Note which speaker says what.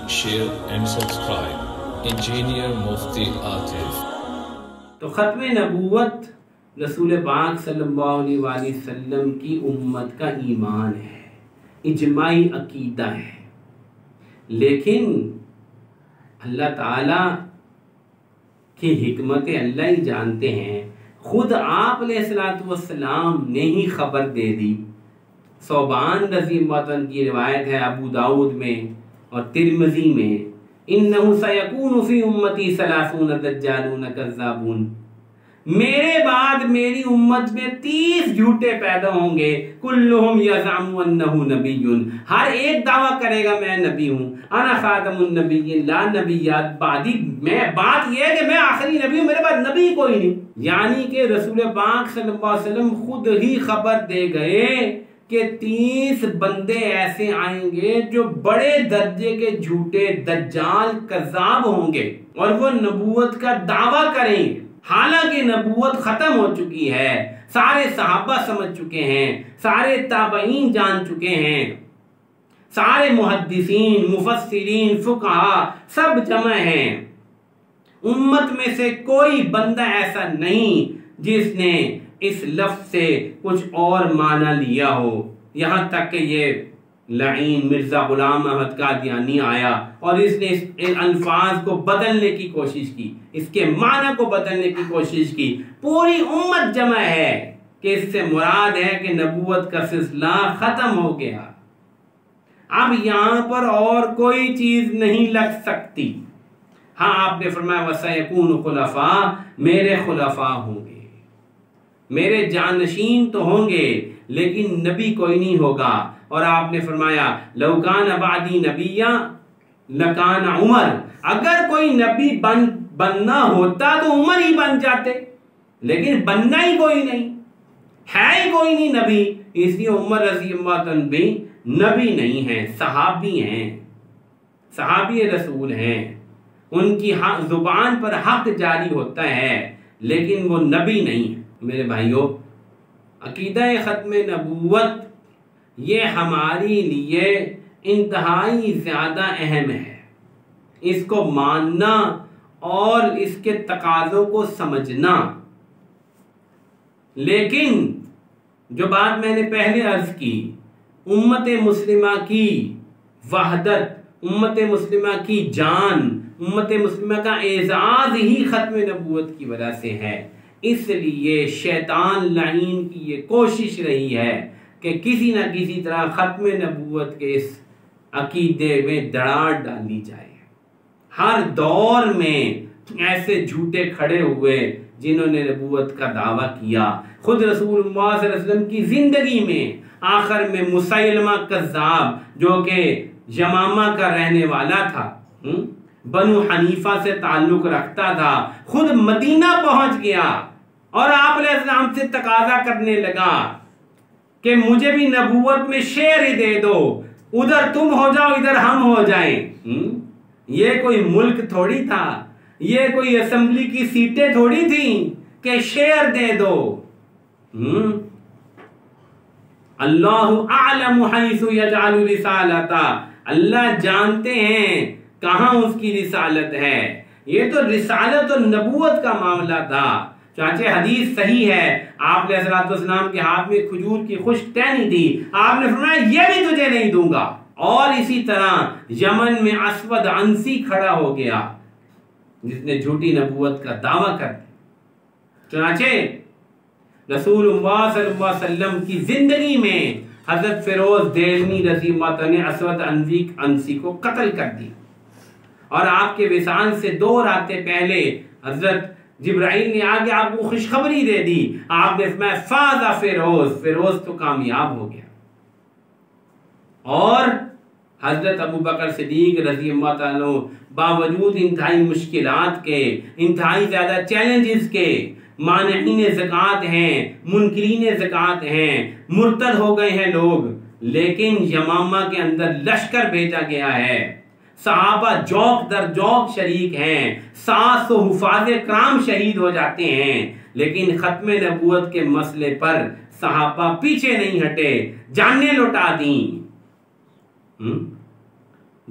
Speaker 1: share and subscribe. Engineer Mufti Atif.
Speaker 2: تو ختم نبوت رسول پاک صلی اللہ علیہ وسلم کی امت کا ایمان ہے، اجماعی عقیدہ ہے، لیکن اللہ تعالیٰ کی حکمت اللہ ہی جانتے ہیں۔ خود آپ علیہ السلام نے ہی خبر دے دی۔ صوبان رضی اللہ عنہ کی روایت ہے ابو داؤد میں اور ترمذی میں، انہو سیکون فی امتی 30 دجالون کذابون، میرے بعد میری امت میں 30 جھوٹے پیدا ہوں گے، کلہم یزعم انہ نبی، ہر ایک دعویٰ کرے گا میں نبی ہوں، انا خاتم النبیین لا نبیات بعدی، بات یہ ہے کہ میں آخری نبی ہوں، میرے بعد نبی کوئی نہیں۔ یعنی کہ رسول پاک صلی اللہ علیہ وسلم خود ہی خبر دے گئے کہ 30 بندے ایسے آئیں گے جو بڑے درجے کے جھوٹے دجال کذاب ہوں گے اور وہ نبوت کا دعویٰ کریں گے، حالانکہ نبوت ختم ہو چکی ہے، سارے صحابہ سمجھ چکے ہیں، سارے تابعین جان چکے ہیں، سارے محدثین، مفسرین، فقہاء سب جمع ہیں۔ امت میں سے کوئی بندہ ایسا نہیں جس نے اس لفظ سے کچھ اور معنی لیا ہو، یہاں تک کہ یہ لعین مرزا غلام احمد قادیانی آیا اور اس نے اس الفاظ کو بدلنے کی کوشش کی، اس کے معنی کو بدلنے کی کوشش کی۔ پوری امت جمع ہے کہ اس سے مراد ہے کہ نبوت کا سلسلہ ختم ہو گیا، اب یہاں پر اور کوئی چیز نہیں لگ سکتی۔ ہاں آپ نے فرمایا وَسَيَكُونُ خُلَفَاء، میرے خلفاء ہوں گے، میرے جانشین تو ہوں گے لیکن نبی کوئی نہیں ہوگا۔ اور آپ نے فرمایا لَوْ كَانَ بَعْدِي نَبِيًّا لَكَانَ عمر، اگر کوئی نبی بننا ہوتا تو عمر ہی بن جاتے، لیکن بننا ہی کوئی نہیں، ہے ہی کوئی نہیں نبی، اس لیے عمر رضی اللہ عنہ بھی نبی نہیں ہیں، صحابی ہیں، صحابی رسول ہیں، ان کی زبان پر حق جاری ہوتا ہے لیکن وہ نبی نہیں ہے۔ میرے بھائیوں، عقیدہ ختم نبوت یہ ہمارے لیے انتہائی زیادہ اہم ہے، اس کو ماننا اور اس کے تقاضوں کو سمجھنا۔ لیکن جو بات میں نے پہلے عرض کی، امت مسلمہ کی وحدت، امت مسلمہ کی جان، امت مسلمہ کا اعزاز ہی ختم نبوت کی وجہ سے ہے۔ اس لیے شیطان لعین کی یہ کوشش رہی ہے کہ کسی نہ کسی طرح ختم نبوت کے اس عقیدے میں دراڑ ڈالی جائے۔ ہر دور میں ایسے جھوٹے کھڑے ہوئے جنہوں نے نبوت کا دعویٰ کیا۔ خود رسول اللہ صلی اللہ علیہ وسلم کی زندگی میں آخر میں مسیلمہ کذاب جو کہ یمامہ کا رہنے والا تھا، بنو حنیفہ سے تعلق رکھتا تھا، خود مدینہ پہنچ گیا اور آپ علیہ السلام سے تقاضا کرنے لگا کہ مجھے بھی نبوت میں شعر ہی دے دو، ادھر تم ہو جاؤ ادھر ہم ہو جائیں۔ یہ کوئی ملک تھوڑی تھا، یہ کوئی اسمبلی کی سیٹیں تھوڑی تھیں کہ شعر دے دو۔ اللہ اعلم حیث یجعل رسالتہ، اللہ جانتے ہیں کہاں اس کی رسالت ہے۔ یہ تو رسالت اور نبوت کا معاملہ تھا۔ چانچہ حدیث صحیح ہے، آپ علیہ السلام کے ہاتھ میں کھجور کی خشک ٹہنی تھی، آپ نے فرمایا یہ بھی تجھے نہیں دوں گا۔ اور اسی طرح یمن میں اسود عنسی کھڑا ہو گیا جس نے جھوٹی نبوت کا دعویٰ کر دیا۔ چنانچہ رسول اللہ صلی اللہ علیہ وسلم کی زندگی میں حضرت فیروز دہلوی رضی اللہ عنہ نے اسود عنسی کو قتل کر دی، اور آپ کے وصال سے 2 راتیں پہلے حضرت جبرائیل نے آگے آپ کو خوشخبری دے دی، آپ نے فرمایا فاز فیروز، فیروز تو کامیاب ہو گیا۔ اور حضرت ابو بکر صدیق رضی اللہ عنہ باوجود انتہائی مشکلات کے، انتہائی زیادہ چیلنجز کے، مانعین زکوٰۃ ہیں، منکرین زکوٰۃ ہیں، مرتد ہو گئے ہیں لوگ، لیکن یمامہ کے اندر لشکر بھیجا گیا ہے، صحابہ جوک در جوک شریک ہیں، 700 حفاظ کرام شہید ہو جاتے ہیں، لیکن ختم نبوت کے مسئلے پر صحابہ پیچھے نہیں ہٹے، جانیں لٹا دیں۔